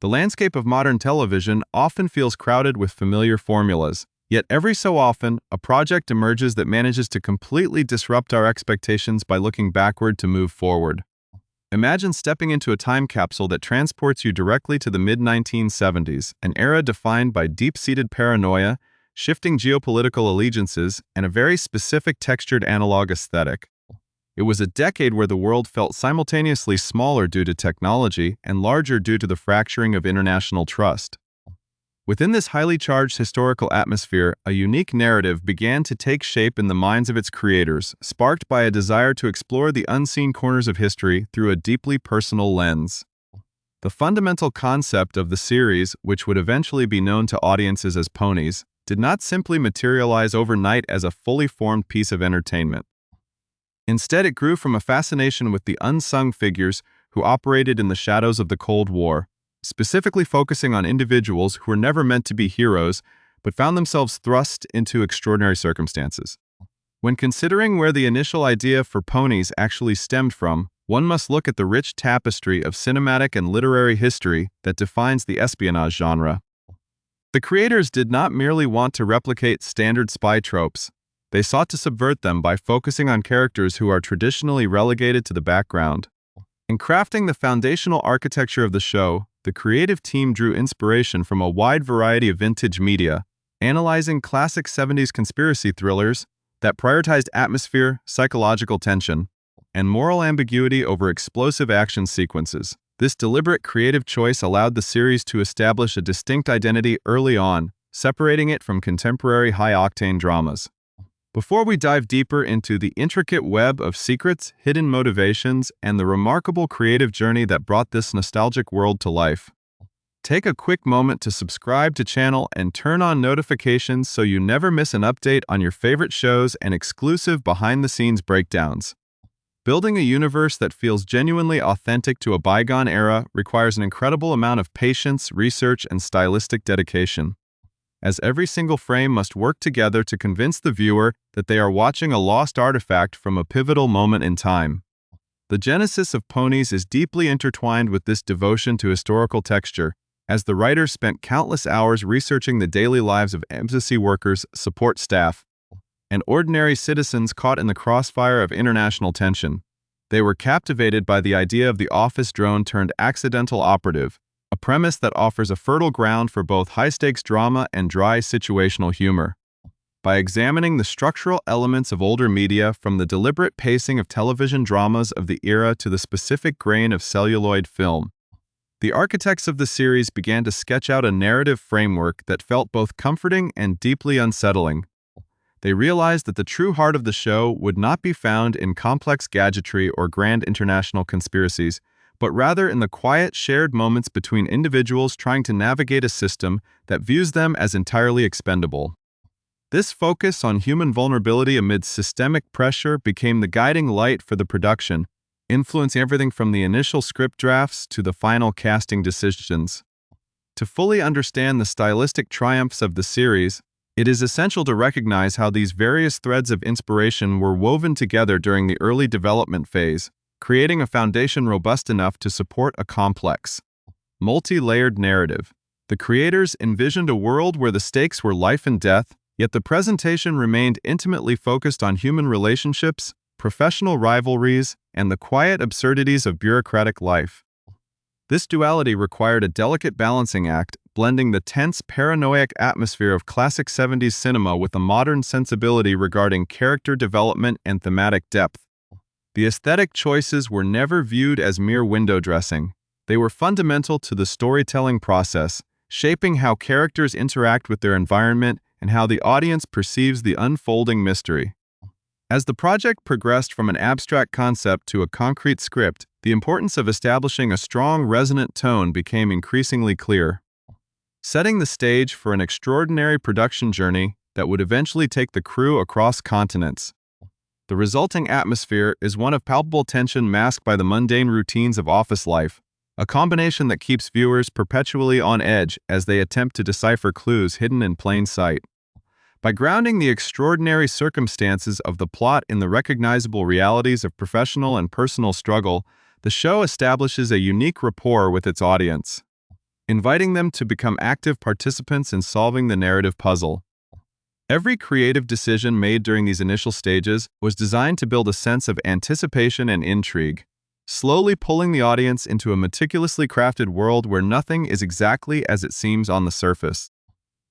The landscape of modern television often feels crowded with familiar formulas, yet every so often, a project emerges that manages to completely disrupt our expectations by looking backward to move forward. Imagine stepping into a time capsule that transports you directly to the mid-1970s, an era defined by deep-seated paranoia, shifting geopolitical allegiances, and a very specific textured analog aesthetic. It was a decade where the world felt simultaneously smaller due to technology and larger due to the fracturing of international trust. Within this highly charged historical atmosphere, a unique narrative began to take shape in the minds of its creators, sparked by a desire to explore the unseen corners of history through a deeply personal lens. The fundamental concept of the series, which would eventually be known to audiences as Ponies, did not simply materialize overnight as a fully formed piece of entertainment. Instead, it grew from a fascination with the unsung figures who operated in the shadows of the Cold War, specifically focusing on individuals who were never meant to be heroes but found themselves thrust into extraordinary circumstances. When considering where the initial idea for Ponies actually stemmed from, one must look at the rich tapestry of cinematic and literary history that defines the espionage genre. The creators did not merely want to replicate standard spy tropes. They sought to subvert them by focusing on characters who are traditionally relegated to the background. In crafting the foundational architecture of the show, the creative team drew inspiration from a wide variety of vintage media, analyzing classic 70s conspiracy thrillers that prioritized atmosphere, psychological tension, and moral ambiguity over explosive action sequences. This deliberate creative choice allowed the series to establish a distinct identity early on, separating it from contemporary high-octane dramas. Before we dive deeper into the intricate web of secrets, hidden motivations, and the remarkable creative journey that brought this nostalgic world to life, take a quick moment to subscribe to the channel and turn on notifications so you never miss an update on your favorite shows and exclusive behind-the-scenes breakdowns. Building a universe that feels genuinely authentic to a bygone era requires an incredible amount of patience, research, and stylistic dedication, as every single frame must work together to convince the viewer that they are watching a lost artifact from a pivotal moment in time. The genesis of Ponies is deeply intertwined with this devotion to historical texture, as the writers spent countless hours researching the daily lives of embassy workers, support staff, and ordinary citizens caught in the crossfire of international tension. They were captivated by the idea of the office drone turned accidental operative, a premise that offers a fertile ground for both high-stakes drama and dry situational humor. By examining the structural elements of older media, from the deliberate pacing of television dramas of the era to the specific grain of celluloid film, the architects of the series began to sketch out a narrative framework that felt both comforting and deeply unsettling. They realized that the true heart of the show would not be found in complex gadgetry or grand international conspiracies, but rather in the quiet, shared moments between individuals trying to navigate a system that views them as entirely expendable. This focus on human vulnerability amid systemic pressure became the guiding light for the production, influencing everything from the initial script drafts to the final casting decisions. To fully understand the stylistic triumphs of the series, it is essential to recognize how these various threads of inspiration were woven together during the early development phase, creating a foundation robust enough to support a complex, multi-layered narrative. The creators envisioned a world where the stakes were life and death, yet the presentation remained intimately focused on human relationships, professional rivalries, and the quiet absurdities of bureaucratic life. This duality required a delicate balancing act, blending the tense, paranoid atmosphere of classic 70s cinema with a modern sensibility regarding character development and thematic depth. The aesthetic choices were never viewed as mere window dressing. They were fundamental to the storytelling process, shaping how characters interact with their environment and how the audience perceives the unfolding mystery. As the project progressed from an abstract concept to a concrete script, the importance of establishing a strong, resonant tone became increasingly clear, setting the stage for an extraordinary production journey that would eventually take the crew across continents. The resulting atmosphere is one of palpable tension masked by the mundane routines of office life, a combination that keeps viewers perpetually on edge as they attempt to decipher clues hidden in plain sight. By grounding the extraordinary circumstances of the plot in the recognizable realities of professional and personal struggle, the show establishes a unique rapport with its audience. inviting them to become active participants in solving the narrative puzzle. Every creative decision made during these initial stages was designed to build a sense of anticipation and intrigue, slowly pulling the audience into a meticulously crafted world where nothing is exactly as it seems on the surface.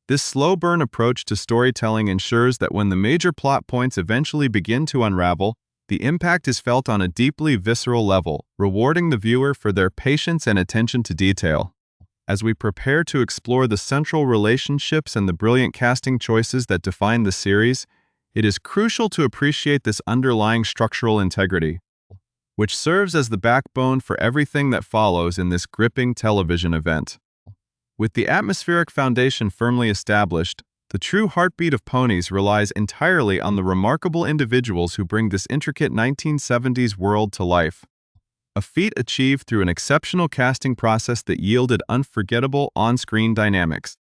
This slow-burn approach to storytelling ensures that when the major plot points eventually begin to unravel, the impact is felt on a deeply visceral level, rewarding the viewer for their patience and attention to detail. As we prepare to explore the central relationships and the brilliant casting choices that define the series, it is crucial to appreciate this underlying structural integrity, which serves as the backbone for everything that follows in this gripping television event. With the atmospheric foundation firmly established, the true heartbeat of Ponies relies entirely on the remarkable individuals who bring this intricate 1970s world to life. A feat achieved through an exceptional casting process that yielded unforgettable on-screen dynamics.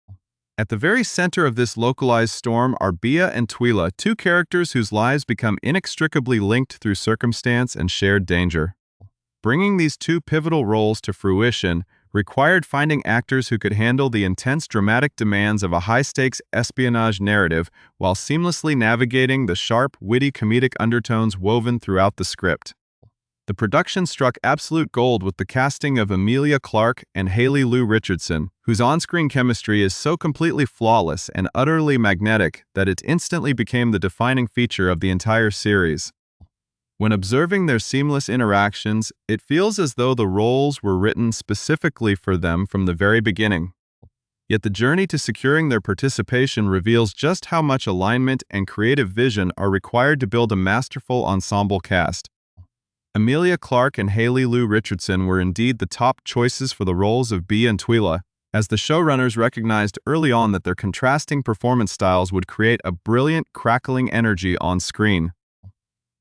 At the very center of this localized storm are Bea and Twila, two characters whose lives become inextricably linked through circumstance and shared danger. Bringing these two pivotal roles to fruition required finding actors who could handle the intense dramatic demands of a high-stakes espionage narrative while seamlessly navigating the sharp, witty comedic undertones woven throughout the script. The production struck absolute gold with the casting of Emilia Clarke and Haley Lou Richardson, whose on-screen chemistry is so completely flawless and utterly magnetic that it instantly became the defining feature of the entire series. When observing their seamless interactions, it feels as though the roles were written specifically for them from the very beginning. Yet the journey to securing their participation reveals just how much alignment and creative vision are required to build a masterful ensemble cast. Emilia Clarke and Haley Lou Richardson were indeed the top choices for the roles of Bea and Twila, as the showrunners recognized early on that their contrasting performance styles would create a brilliant, crackling energy on screen.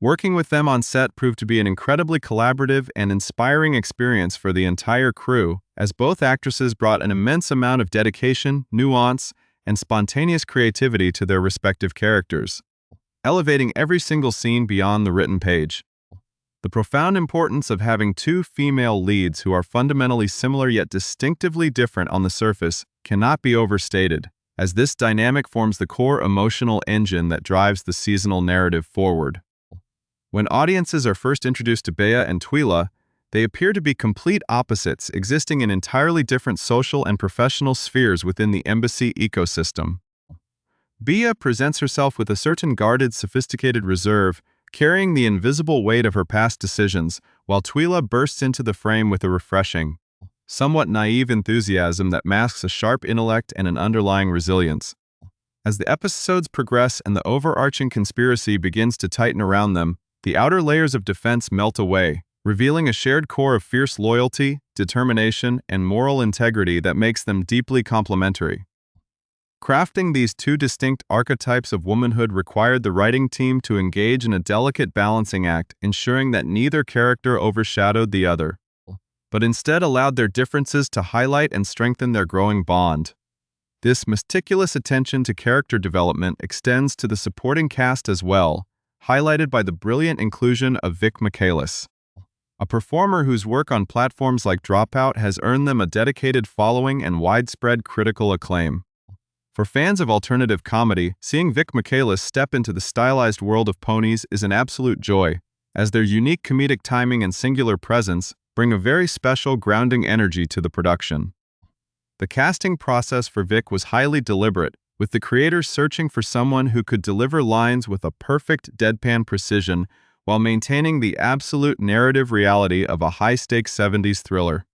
Working with them on set proved to be an incredibly collaborative and inspiring experience for the entire crew, as both actresses brought an immense amount of dedication, nuance, and spontaneous creativity to their respective characters, elevating every single scene beyond the written page. The profound importance of having two female leads who are fundamentally similar yet distinctively different on the surface cannot be overstated, as this dynamic forms the core emotional engine that drives the seasonal narrative forward. When audiences are first introduced to Bea and Twila, they appear to be complete opposites, existing in entirely different social and professional spheres within the embassy ecosystem. Bea presents herself with a certain guarded, sophisticated reserve, carrying the invisible weight of her past decisions, while Twila bursts into the frame with a refreshing, somewhat naive enthusiasm that masks a sharp intellect and an underlying resilience. As the episodes progress and the overarching conspiracy begins to tighten around them, the outer layers of defense melt away, revealing a shared core of fierce loyalty, determination, and moral integrity that makes them deeply complementary. Crafting these two distinct archetypes of womanhood required the writing team to engage in a delicate balancing act, ensuring that neither character overshadowed the other, but instead allowed their differences to highlight and strengthen their growing bond. This meticulous attention to character development extends to the supporting cast as well, highlighted by the brilliant inclusion of Vic Michaelis, a performer whose work on platforms like Dropout has earned them a dedicated following and widespread critical acclaim. For fans of alternative comedy, seeing Vic Michaelis step into the stylized world of Ponies is an absolute joy, as their unique comedic timing and singular presence bring a very special grounding energy to the production. The casting process for Vic was highly deliberate, with the creators searching for someone who could deliver lines with a perfect deadpan precision while maintaining the absolute narrative reality of a high-stakes 70s thriller.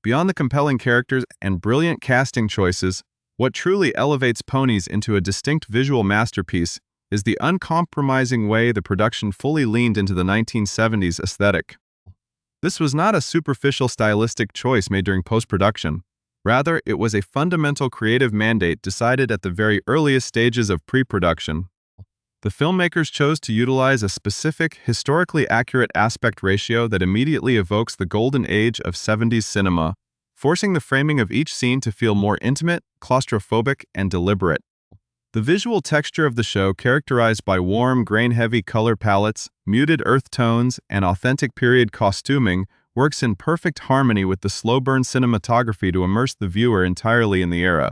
Beyond the compelling characters and brilliant casting choices, what truly elevates Ponies into a distinct visual masterpiece is the uncompromising way the production fully leaned into the 1970s aesthetic. This was not a superficial stylistic choice made during post-production. Rather, it was a fundamental creative mandate decided at the very earliest stages of pre-production. The filmmakers chose to utilize a specific, historically accurate aspect ratio that immediately evokes the golden age of 70s cinema, forcing the framing of each scene to feel more intimate, claustrophobic, and deliberate. The visual texture of the show, characterized by warm, grain-heavy color palettes, muted earth tones, and authentic period costuming, works in perfect harmony with the slow-burn cinematography to immerse the viewer entirely in the era.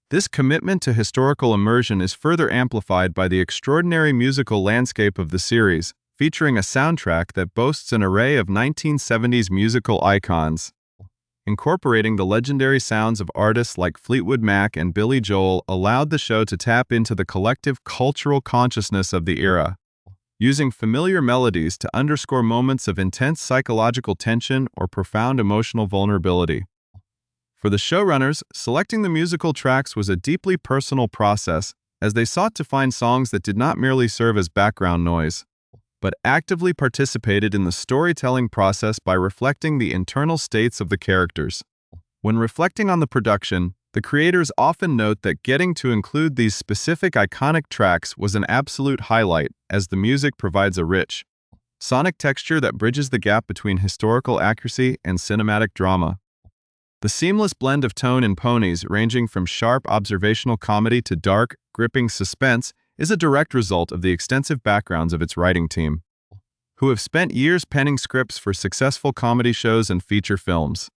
This commitment to historical immersion is further amplified by the extraordinary musical landscape of the series, featuring a soundtrack that boasts an array of 1970s musical icons. Incorporating the legendary sounds of artists like Fleetwood Mac and Billy Joel allowed the show to tap into the collective cultural consciousness of the era, using familiar melodies to underscore moments of intense psychological tension or profound emotional vulnerability. For the showrunners, selecting the musical tracks was a deeply personal process, as they sought to find songs that did not merely serve as background noise, but actively participated in the storytelling process by reflecting the internal states of the characters. When reflecting on the production, the creators often note that getting to include these specific iconic tracks was an absolute highlight, as the music provides a rich, sonic texture that bridges the gap between historical accuracy and cinematic drama. The seamless blend of tone in Ponies, ranging from sharp observational comedy to dark, gripping suspense, is a direct result of the extensive backgrounds of its writing team, who have spent years penning scripts for successful comedy shows and feature films.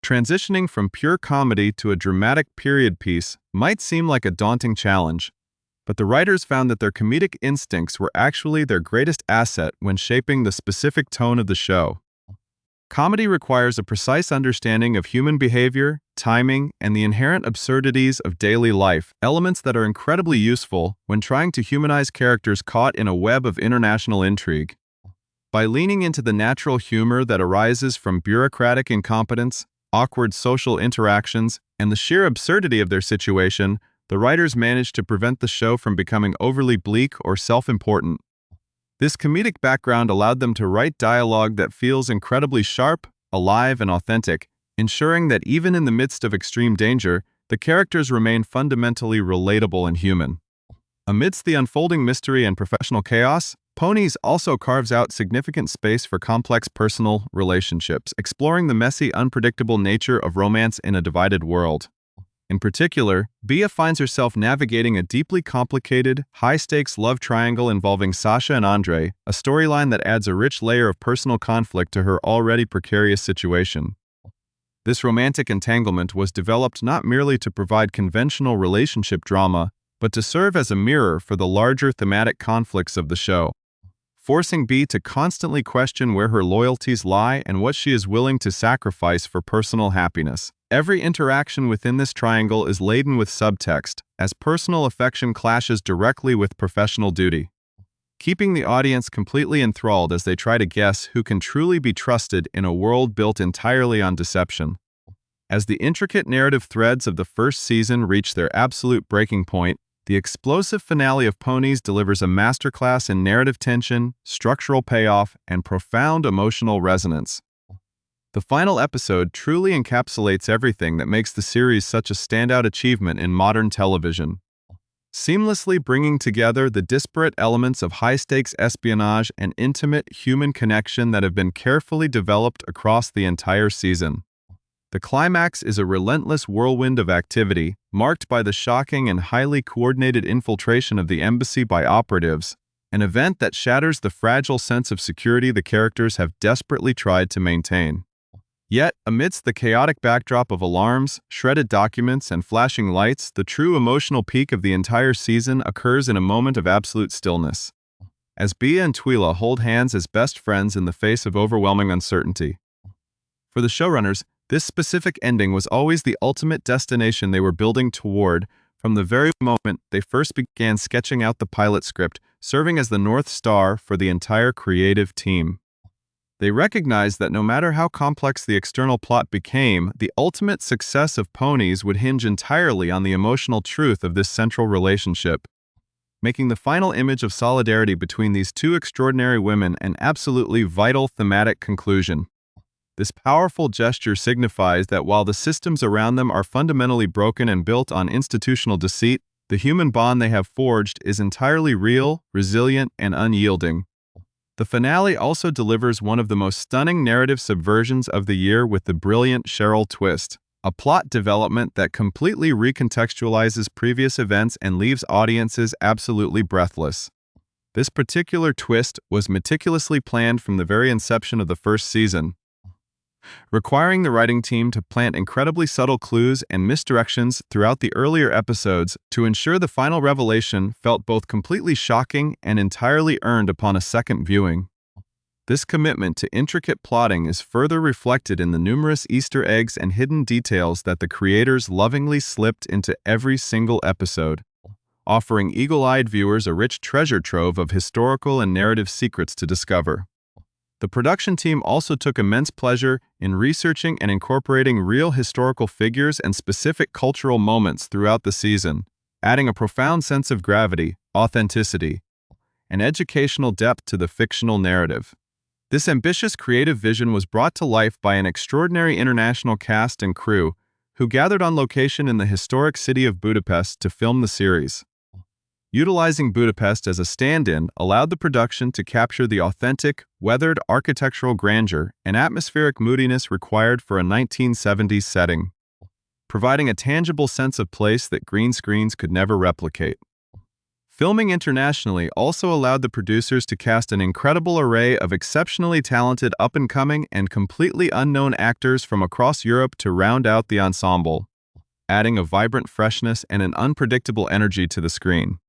Transitioning from pure comedy to a dramatic period piece might seem like a daunting challenge, but the writers found that their comedic instincts were actually their greatest asset when shaping the specific tone of the show. Comedy requires a precise understanding of human behavior, timing, and the inherent absurdities of daily life, elements that are incredibly useful when trying to humanize characters caught in a web of international intrigue. By leaning into the natural humor that arises from bureaucratic incompetence, awkward social interactions, and the sheer absurdity of their situation, the writers managed to prevent the show from becoming overly bleak or self-important. This comedic background allowed them to write dialogue that feels incredibly sharp, alive, and authentic, ensuring that even in the midst of extreme danger, the characters remain fundamentally relatable and human. Amidst the unfolding mystery and professional chaos, Ponies also carves out significant space for complex personal relationships, exploring the messy, unpredictable nature of romance in a divided world. In particular, Bea finds herself navigating a deeply complicated, high-stakes love triangle involving Sasha and Andre, a storyline that adds a rich layer of personal conflict to her already precarious situation. This romantic entanglement was developed not merely to provide conventional relationship drama, but to serve as a mirror for the larger thematic conflicts of the show, forcing Bea to constantly question where her loyalties lie and what she is willing to sacrifice for personal happiness. Every interaction within this triangle is laden with subtext, as personal affection clashes directly with professional duty, keeping the audience completely enthralled as they try to guess who can truly be trusted in a world built entirely on deception. As the intricate narrative threads of the first season reach their absolute breaking point, the explosive finale of Ponies delivers a masterclass in narrative tension, structural payoff, and profound emotional resonance. The final episode truly encapsulates everything that makes the series such a standout achievement in modern television, seamlessly bringing together the disparate elements of high-stakes espionage and intimate human connection that have been carefully developed across the entire season. The climax is a relentless whirlwind of activity, marked by the shocking and highly coordinated infiltration of the embassy by operatives, an event that shatters the fragile sense of security the characters have desperately tried to maintain. Yet, amidst the chaotic backdrop of alarms, shredded documents, and flashing lights, the true emotional peak of the entire season occurs in a moment of absolute stillness, as Bea and Twila hold hands as best friends in the face of overwhelming uncertainty. For the showrunners, this specific ending was always the ultimate destination they were building toward from the very moment they first began sketching out the pilot script, serving as the North Star for the entire creative team. They recognized that no matter how complex the external plot became, the ultimate success of Ponies would hinge entirely on the emotional truth of this central relationship, making the final image of solidarity between these two extraordinary women an absolutely vital thematic conclusion. This powerful gesture signifies that while the systems around them are fundamentally broken and built on institutional deceit, the human bond they have forged is entirely real, resilient, and unyielding. The finale also delivers one of the most stunning narrative subversions of the year with the brilliant Cheryl twist, a plot development that completely recontextualizes previous events and leaves audiences absolutely breathless. This particular twist was meticulously planned from the very inception of the first season, requiring the writing team to plant incredibly subtle clues and misdirections throughout the earlier episodes to ensure the final revelation felt both completely shocking and entirely earned upon a second viewing. This commitment to intricate plotting is further reflected in the numerous Easter eggs and hidden details that the creators lovingly slipped into every single episode, offering eagle-eyed viewers a rich treasure trove of historical and narrative secrets to discover. The production team also took immense pleasure in researching and incorporating real historical figures and specific cultural moments throughout the season, adding a profound sense of gravity, authenticity, and educational depth to the fictional narrative. This ambitious creative vision was brought to life by an extraordinary international cast and crew who gathered on location in the historic city of Budapest to film the series. Utilizing Budapest as a stand-in allowed the production to capture the authentic, weathered architectural grandeur and atmospheric moodiness required for a 1970s setting, providing a tangible sense of place that green screens could never replicate. Filming internationally also allowed the producers to cast an incredible array of exceptionally talented up-and-coming and completely unknown actors from across Europe to round out the ensemble, adding a vibrant freshness and an unpredictable energy to the screen.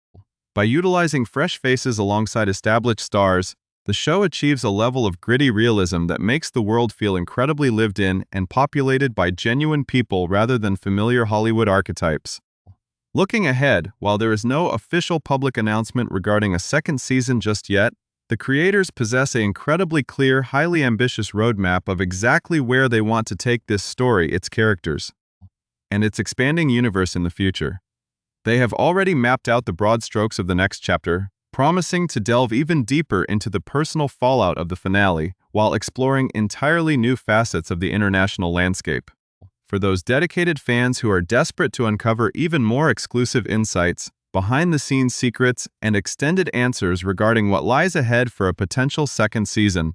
By utilizing fresh faces alongside established stars, the show achieves a level of gritty realism that makes the world feel incredibly lived in and populated by genuine people rather than familiar Hollywood archetypes. Looking ahead, while there is no official public announcement regarding a second season just yet, the creators possess an incredibly clear, highly ambitious roadmap of exactly where they want to take this story, its characters, and its expanding universe in the future. They have already mapped out the broad strokes of the next chapter, promising to delve even deeper into the personal fallout of the finale while exploring entirely new facets of the international landscape. For those dedicated fans who are desperate to uncover even more exclusive insights, behind-the-scenes secrets, and extended answers regarding what lies ahead for a potential second season,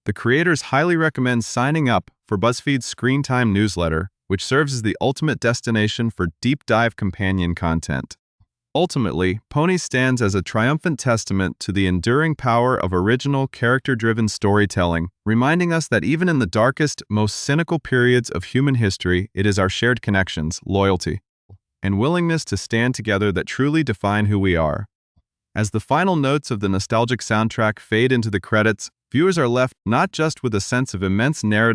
the creators highly recommend signing up for BuzzFeed's Screen Time newsletter, which serves as the ultimate destination for deep-dive companion content. Ultimately, Ponies stands as a triumphant testament to the enduring power of original, character-driven storytelling, reminding us that even in the darkest, most cynical periods of human history, it is our shared connections, loyalty, and willingness to stand together that truly define who we are. As the final notes of the nostalgic soundtrack fade into the credits, viewers are left not just with a sense of immense narrative